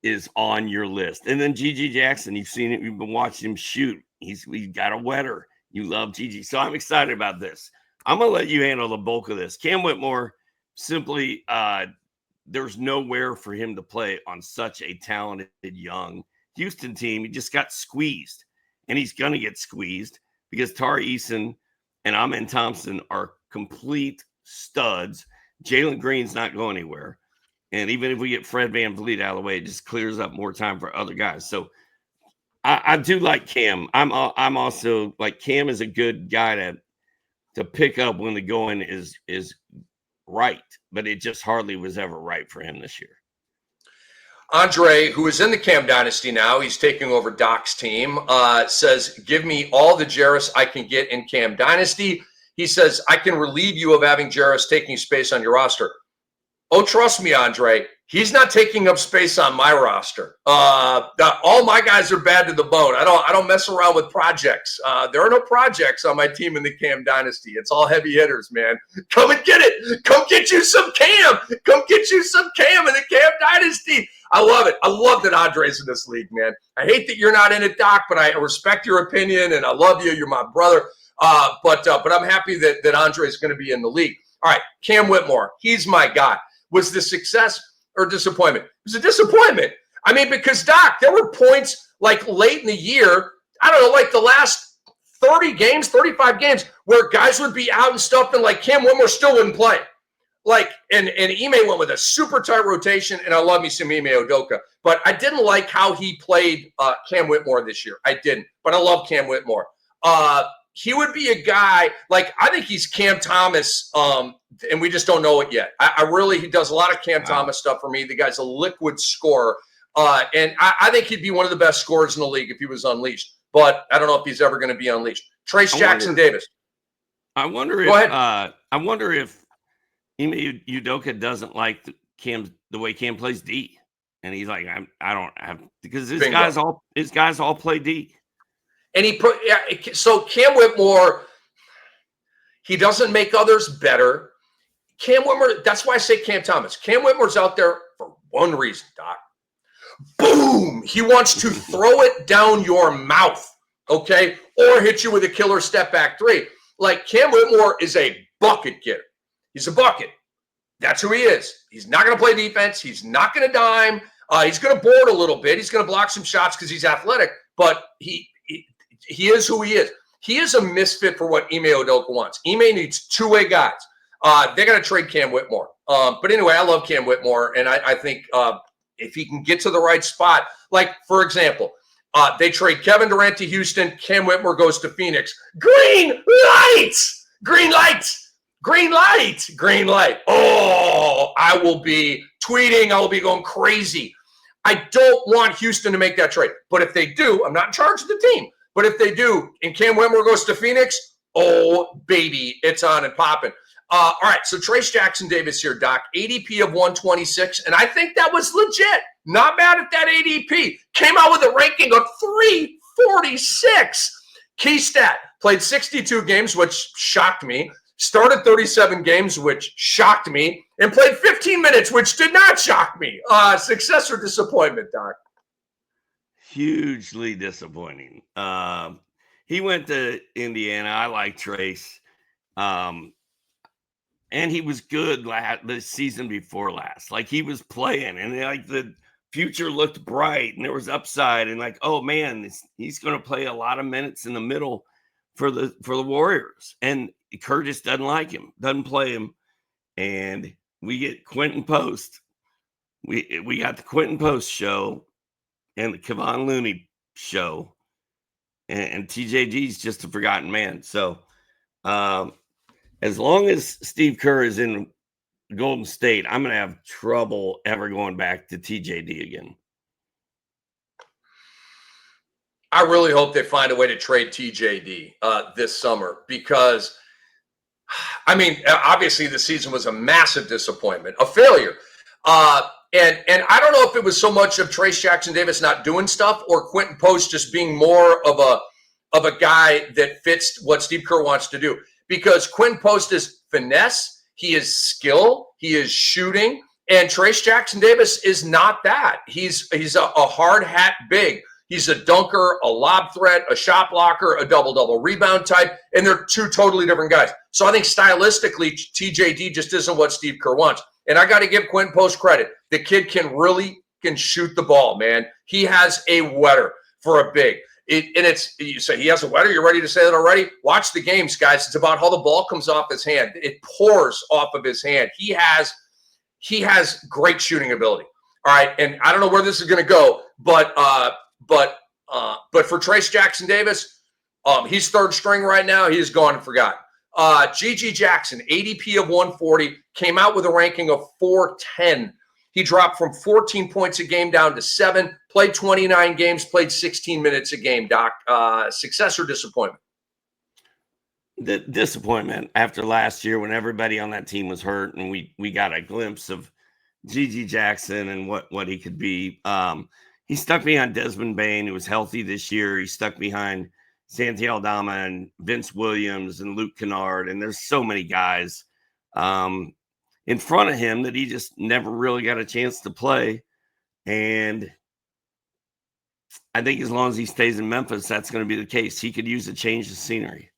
Speaker 2: is on your list. And then GG Jackson, you've seen it. You've been watching him shoot. He's got a wetter. You love GG. So I'm excited about this. I'm going to let you handle the bulk of this. Cam Whitmore, simply there's nowhere for him to play on such a talented young Houston team. He just got squeezed, and he's going to get squeezed because Tari Eason and Ausar Thompson are complete studs. Jalen Green's not going anywhere. And even if we get Fred VanVleet out of the way, it just clears up more time for other guys. So I do like Cam. I'm also like, Cam is a good guy to pick up when the going is right, but it just hardly was ever right for him this year.
Speaker 1: Andre, who is in the Cam Dynasty now, he's taking over Doc's team, says, give me all the Jarace I can get in Cam Dynasty. He says, I can relieve you of having Jarace taking space on your roster. Oh, trust me, Andre, he's not taking up space on my roster. All my guys are bad to the bone. I don't mess around with projects. There are no projects on my team in the Cam Dynasty. It's all heavy hitters, man. Come and get it. Come get you some Cam. Come get you some Cam in the Cam Dynasty. I love it. I love that Andre's in this league, man. I hate that you're not in it, Doc, but I respect your opinion, and I love you. You're my brother. But I'm happy that Andre's going to be in the league. All right, Cam Whitmore. He's my guy. Was this success or disappointment? It was a disappointment. I mean, because, Doc, there were points like late in the year, I don't know, like the last 30 games, 35 games, where guys would be out and stuff, and like Cam Whitmore still wouldn't play. Like, and Ime went with a super tight rotation, and I love me some Ime Udoka. But I didn't like how he played Cam Whitmore this year. I didn't. But I love Cam Whitmore. He would be a guy, like, I think he's Cam Thomas, and we just don't know it yet. He does a lot of Cam Thomas stuff for me. The guy's a liquid scorer. And I think he'd be one of the best scorers in the league if he was unleashed. But I don't know if he's ever going to be unleashed. Trayce Jackson-Davis.
Speaker 2: I wonder if Ime Udoka doesn't like the way Cam plays D. And he's like, I don't have, because his guys all play D.
Speaker 1: And so Cam Whitmore, he doesn't make others better. Cam Whitmore, that's why I say Cam Thomas. Cam Whitmore's out there for one reason, Doc. Boom! He wants to throw it down your mouth, okay? Or hit you with a killer step back 3. Like, Cam Whitmore is a bucket getter. He's a bucket. That's who he is. He's not going to play defense. He's not going to dime. He's going to board a little bit. He's going to block some shots because he's athletic, but he is who he is. He is a misfit for what Ime Udoka wants. Ime needs two-way guys. They're going to trade Cam Whitmore. But anyway, I love Cam Whitmore, and I think if he can get to the right spot, like, for example, they trade Kevin Durant to Houston, Cam Whitmore goes to Phoenix. Green lights! Green lights! Green light! Green light. Oh, I will be tweeting. I will be going crazy. I don't want Houston to make that trade. But if they do, I'm not in charge of the team. But if they do, and Cam Whitmore goes to Phoenix, oh, baby, it's on and popping. All right, so Trayce Jackson-Davis here, Doc. ADP of 126, and I think that was legit. Not mad at that ADP. Came out with a ranking of 346. Key stat, played 62 games, which shocked me. Started 37 games, which shocked me. And played 15 minutes, which did not shock me. Success or disappointment, Doc?
Speaker 2: Hugely disappointing. He went to Indiana. I like Trayce. And he was good the season before last. Like, he was playing, and like the future looked bright, and there was upside, and like, oh man, he's going to play a lot of minutes in the middle for the Warriors. And Curtis doesn't like him, doesn't play him, and we get Quentin Post. We got the Quentin Post show and the Kevon Looney show, and TJD's just a forgotten man. So, as long as Steve Kerr is in Golden State, I'm going to have trouble ever going back to TJD again.
Speaker 1: I really hope they find a way to trade TJD this summer because, I mean, obviously the season was a massive disappointment, a failure. And I don't know if it was so much of Trayce Jackson-Davis not doing stuff or Quentin Post just being more of a guy that fits what Steve Kerr wants to do. Because Quentin Post is finesse, he is skill, he is shooting, and Trayce Jackson-Davis is not that. He's a hard hat big. He's a dunker, a lob threat, a shot blocker, a double-double rebound type, and they're two totally different guys. So I think stylistically, TJD just isn't what Steve Kerr wants. And I got to give Quentin Post credit. The kid can shoot the ball, man. He has a wetter for a big. You say he has a wetter. You're ready to say that already? Watch the games, guys. It's about how the ball comes off his hand. It pours off of his hand. He has great shooting ability. All right, and I don't know where this is going to go, but for Trayce Jackson-Davis, he's third string right now. He's gone and forgotten. GG Jackson, ADP of 140, came out with a ranking of 410. He dropped from 14 points a game down to 7, played 29 games, played 16 minutes a game, Doc. Success or disappointment?
Speaker 2: The disappointment after last year when everybody on that team was hurt and we got a glimpse of GG Jackson and what he could be. He stuck behind Desmond Bane, who was healthy this year. He stuck behind Santi Aldama and Vince Williams and Luke Kennard. And there's so many guys in front of him that he just never really got a chance to play. And I think as long as he stays in Memphis, that's going to be the case. He could use a change of scenery.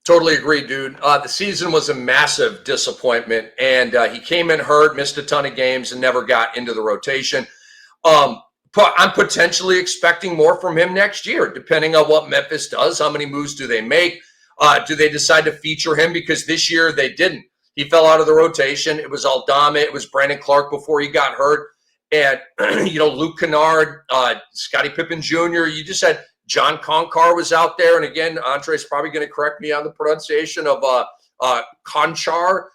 Speaker 1: Totally agree, dude. The season was a massive disappointment, and he came in hurt, missed a ton of games, and never got into the rotation. I'm potentially expecting more from him next year, depending on what Memphis does. How many moves do they make? Do they decide to feature him? Because this year they didn't. He fell out of the rotation. It was Aldama. It was Brandon Clark before he got hurt. And, Luke Kennard, Scottie Pippen Jr., you just had John Concar was out there. And again, Andre's probably going to correct me on the pronunciation of Chankar.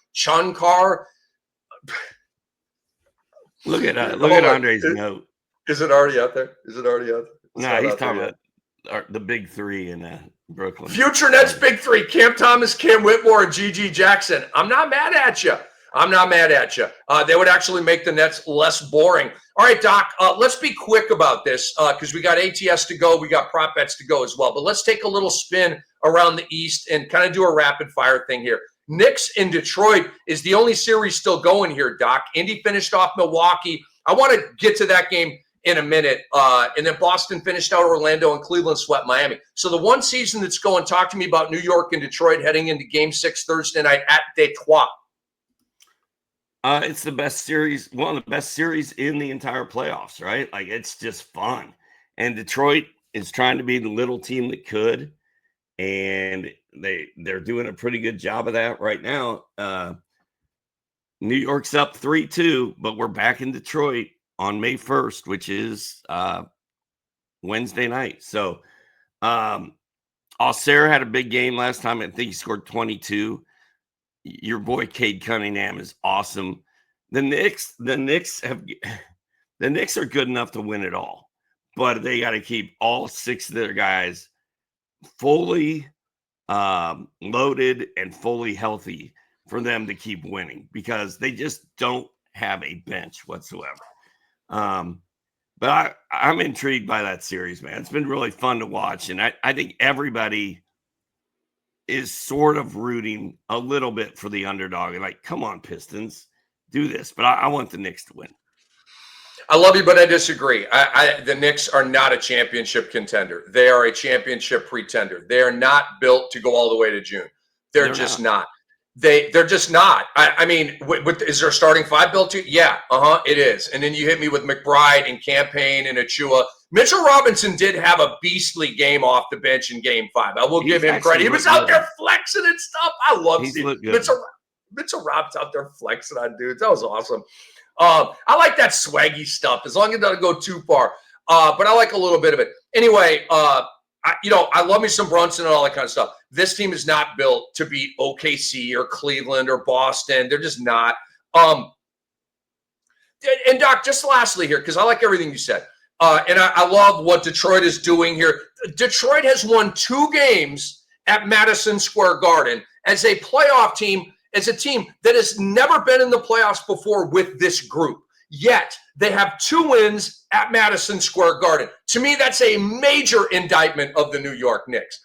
Speaker 2: Look at Andre's note.
Speaker 1: Is it already out there?
Speaker 2: No, he's talking about the big three in Brooklyn.
Speaker 1: Future Nets big three: Cam Thomas, Cam Whitmore, and GG Jackson. I'm not mad at you. They would actually make the Nets less boring. All right, Doc, let's be quick about this because we got ATS to go. We got prop bets to go as well. But let's take a little spin around the East and kind of do a rapid fire thing here. Knicks in Detroit is the only series still going here, Doc. Indy finished off Milwaukee. I want to get to that game in a minute. And then Boston finished out Orlando and Cleveland swept Miami. So the one season that's going, talk to me about New York and Detroit heading into Game 6 Thursday night at Detroit.
Speaker 2: It's the best series, one of the best series in the entire playoffs, right? Like, it's just fun. And Detroit is trying to be the little team that could, and they're doing a pretty good job of that right now. New York's up 3-2, but we're back in Detroit on May 1st, which is Wednesday night. So Ausar had a big game last time. I think he scored 22. Your boy Cade Cunningham is awesome. The Knicks are good enough to win it all, but they got to keep all 6 of their guys fully loaded and fully healthy for them to keep winning, because they just don't have a bench whatsoever. But I'm intrigued by that series, man. It's been really fun to watch, and I think everybody is sort of rooting a little bit for the underdog. Like, come on, Pistons, do this. But I want the Knicks to win.
Speaker 1: I love you, but I disagree. The Knicks are not a championship contender. They are a championship pretender. They are not built to go all the way to June. They're just not. They're just not. I mean, is there a starting 5 built to? Yeah, it is. And then you hit me with McBride and Campaign and Achua. Mitchell Robinson did have a beastly game off the bench in Game 5. I will give him credit. He was out there flexing and stuff. I love seeing Mitchell Robinson out there flexing on dudes. That was awesome. I like that swaggy stuff, as long as it doesn't go too far. But I like a little bit of it. Anyway, I love me some Brunson and all that kind of stuff. This team is not built to beat OKC or Cleveland or Boston. They're just not. And Doc, just lastly here, because I like everything you said. And I love what Detroit is doing here. Detroit has won 2 games at Madison Square Garden as a playoff team, as a team that has never been in the playoffs before with this group. Yet they have 2 wins at Madison Square Garden. To me, that's a major indictment of the New York Knicks.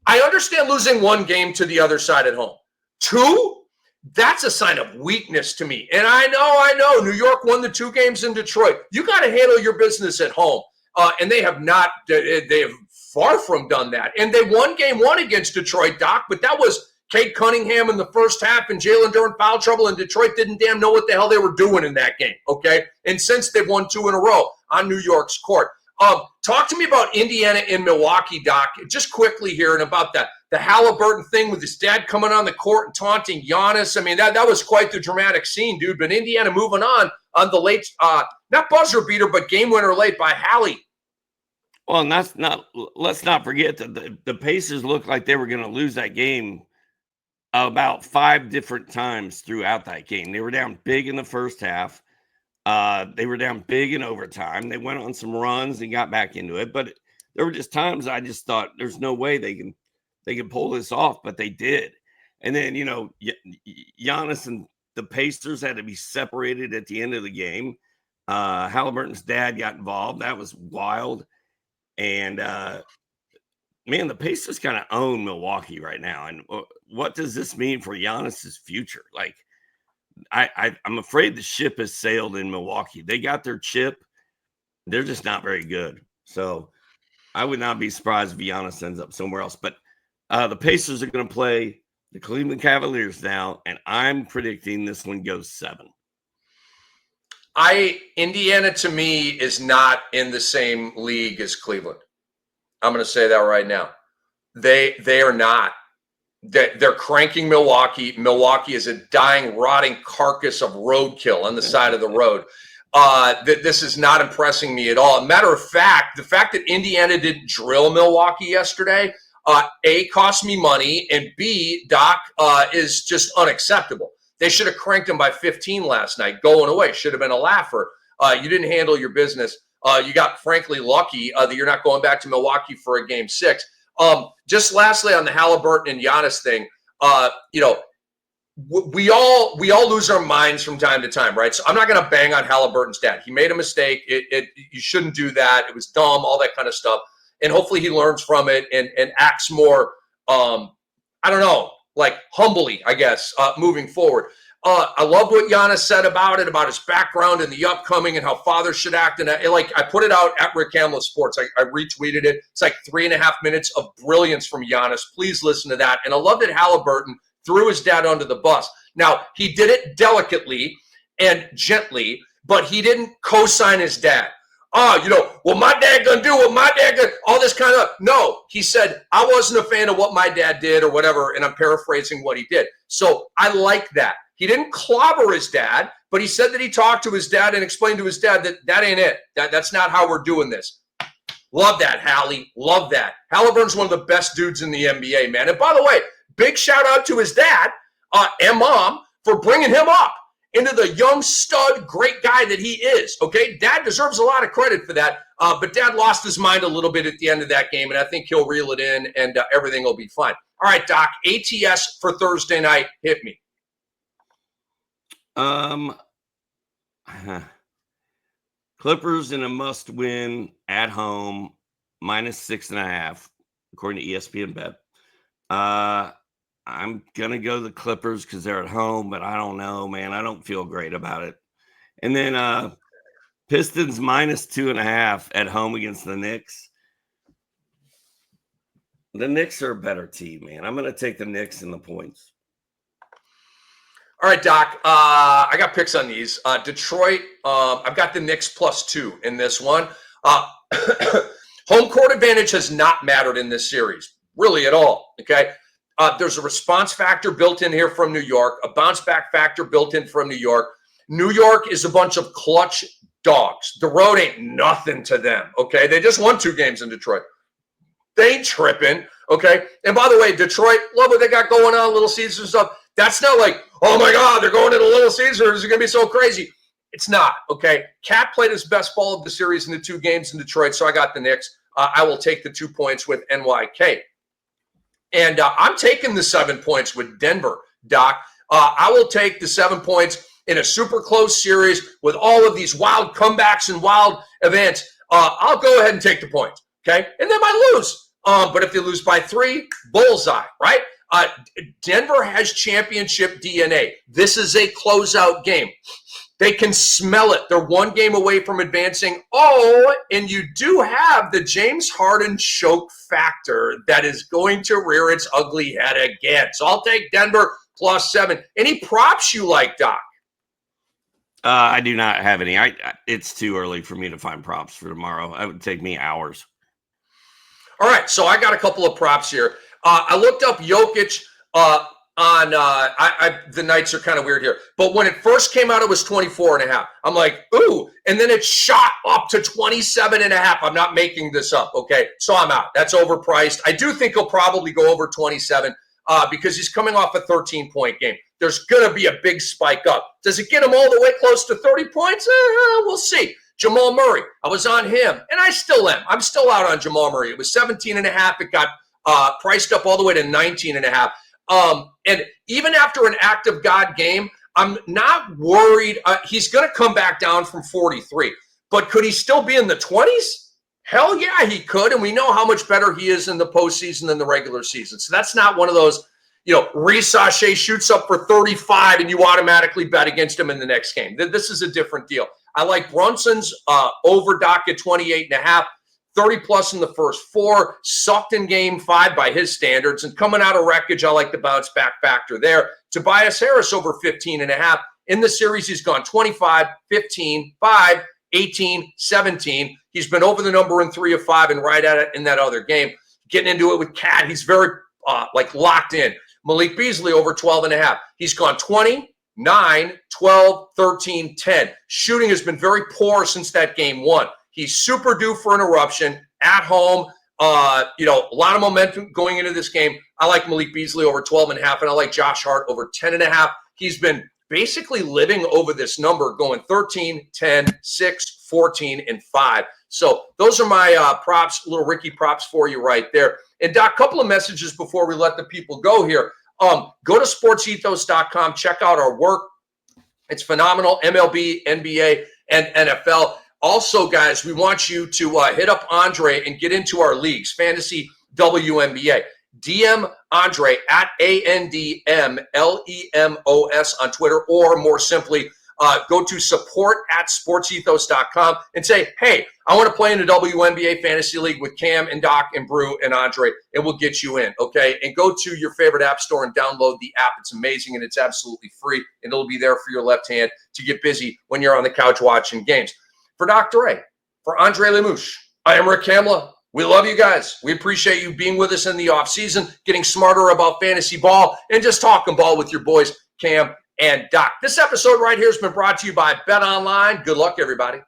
Speaker 1: I understand losing 1 game to the other side at home. 2? That's a sign of weakness to me. And I know. New York won the 2 games in Detroit. You got to handle your business at home. And they have not, they have far from done that. And they won Game 1 against Detroit, Doc, but that was Cade Cunningham in the first half and Jalen Duren foul trouble, and Detroit didn't damn know what the hell they were doing in that game, okay? And since they've won 2 in a row on New York's court. Talk to me about Indiana and Milwaukee, Doc, just quickly here, and about the Halliburton thing with his dad coming on the court and taunting Giannis. I mean, that was quite the dramatic scene, dude. But Indiana moving on the late, not buzzer beater, but game winner late by Hallie.
Speaker 2: Well, and let's not forget that the Pacers looked like they were going to lose that game about 5 different times throughout that game. They were down big in the first half. They were down big in overtime. They went on some runs and got back into it, but there were just times I just thought there's no way they can pull this off, but they did. And then, Giannis and the Pacers had to be separated at the end of the game. Halliburton's dad got involved. That was wild. And man, the Pacers kind of own Milwaukee right now. And what does this mean for Giannis's future? Like, I'm afraid the ship has sailed in Milwaukee. They got their chip. They're just not very good. So I would not be surprised if Giannis ends up somewhere else. But the Pacers are going to play the Cleveland Cavaliers now, and I'm predicting this one goes 7.
Speaker 1: Indiana, to me, is not in the same league as Cleveland. I'm going to say that right now. They are not. They're cranking Milwaukee. Milwaukee is a dying, rotting carcass of roadkill on the side of the road. This is not impressing me at all. Matter of fact, the fact that Indiana didn't drill Milwaukee yesterday, A, cost me money, and B, Doc, is just unacceptable. They should have cranked them by 15 last night, going away. Should have been a laugher. You didn't handle your business. You got, frankly, lucky that you're not going back to Milwaukee for a Game 6. Just lastly on the Halliburton and Giannis thing, we all lose our minds from time to time, right? So I'm not going to bang on Halliburton's dad. He made a mistake. You shouldn't do that. It was dumb, all that kind of stuff. And hopefully he learns from it and acts more, humbly, I guess, moving forward. I love what Giannis said about it, about his background and the upcoming and how fathers should act. And I put it out at Rick Kamla Sports. I retweeted it. It's like 3.5 minutes of brilliance from Giannis. Please listen to that. And I love that Halliburton threw his dad under the bus. Now, he did it delicately and gently, but he didn't co-sign his dad. My dad gonna do what my dad gonna, all this kind of, no, he said, I wasn't a fan of what my dad did or whatever, and I'm paraphrasing what he did. So I like that. He didn't clobber his dad, but he said that he talked to his dad and explained to his dad that ain't it. That's not how we're doing this. Love that, Hallie. Love that. Halliburton's one of the best dudes in the NBA, man. And by the way, big shout out to his dad and mom for bringing him up into the young stud, great guy that he is. Okay, Dad deserves a lot of credit for that. But Dad lost his mind a little bit at the end of that game, and I think he'll reel it in, and everything will be fine. All right, Doc, ATS for Thursday night. Hit me.
Speaker 2: Clippers in a must-win at home, -6.5, according to ESPN Bet. I'm gonna go the Clippers because they're at home, but I don't know, man. I don't feel great about it. And then Pistons -2.5 at home against the Knicks. The Knicks are a better team, man. I'm gonna take the Knicks and the points.
Speaker 1: All right, Doc. I got picks on these. Detroit. I've got the Knicks +2 in this one. Home court advantage has not mattered in this series, really at all. Okay. There's a response factor built in here from New York, a bounce back factor built in from New York. New York is a bunch of clutch dogs. The road ain't nothing to them, okay? They just won 2 games in Detroit. They ain't tripping, okay? And by the way, Detroit, love what they got going on, Little Caesars stuff. That's not like, oh my God, they're going to the Little Caesars. It's going to be so crazy. It's not, okay? Cat played his best ball of the series in the 2 games in Detroit, so I got the Knicks. I will take the 2 points with NYK. And I'm taking the 7 points with Denver, Doc. I will take the 7 points in a super close series with all of these wild comebacks and wild events. I'll go ahead and take the points, okay? And they might lose. But if they lose by 3, bullseye, right? Denver has championship DNA. This is a closeout game. They can smell it. They're 1 game away from advancing. Oh, and you do have the James Harden choke factor that is going to rear its ugly head again. So I'll take Denver +7. Any props you like, Doc?
Speaker 2: I do not have any. It's too early for me to find props for tomorrow. It would take me hours.
Speaker 1: All right, so I got a couple of props here. I looked up Jokic on the nights are kind of weird here, but when it first came out, it was 24.5. I'm like, ooh, and then it shot up to 27.5. I'm not making this up, okay? So I'm out. That's overpriced. I do think he'll probably go over 27 because he's coming off a 13-point game. There's going to be a big spike up. Does it get him all the way close to 30 points? We'll see. Jamal Murray, I was on him, and I still am. I'm still out on Jamal Murray. It was 17.5. It got priced up all the way to 19.5. And even after an act of God game, I'm not worried. He's going to come back down from 43, but could he still be in the 20s? Hell yeah, he could. And we know how much better he is in the postseason than the regular season. So that's not one of those, Reece Sachet shoots up for 35 and you automatically bet against him in the next game. This is a different deal. I like Brunson's over Doc at 28.5. 30+ in the first 4, sucked in game 5 by his standards. And coming out of wreckage, I like the bounce back factor there. Tobias Harris over 15.5. In the series, he's gone 25, 15, 5, 18, 17. He's been over the number in 3 of 5 and right at it in that other game. Getting into it with Cat, he's very locked in. Malik Beasley over 12.5. He's gone 20, 9, 12, 13, 10. Shooting has been very poor since that game 1. He's super due for an eruption at home. A lot of momentum going into this game. I like Malik Beasley over 12.5, and I like Josh Hart over 10.5. He's been basically living over this number, going 13, 10, 6, 14, and 5. So those are my props, little Ricky props for you right there. And Doc, a couple of messages before we let the people go here. Go to sportsethos.com. Check out our work. It's phenomenal. MLB, NBA, and NFL. Also, guys, we want you to hit up Andre and get into our leagues, Fantasy WNBA. DM Andre at ANDMLEMOS on Twitter, or more simply, go to support@sportsethos.com and say, hey, I want to play in the WNBA Fantasy League with Cam and Doc and Brew and Andre, and we'll get you in, okay? And go to your favorite app store and download the app. It's amazing, and it's absolutely free, and it'll be there for your left hand to get busy when you're on the couch watching games. For Dr. A, for Andre Lemouche, I am Rick Kamla. We love you guys. We appreciate you being with us in the offseason, getting smarter about fantasy ball, and just talking ball with your boys, Cam and Doc. This episode right here has been brought to you by Bet Online. Good luck, everybody.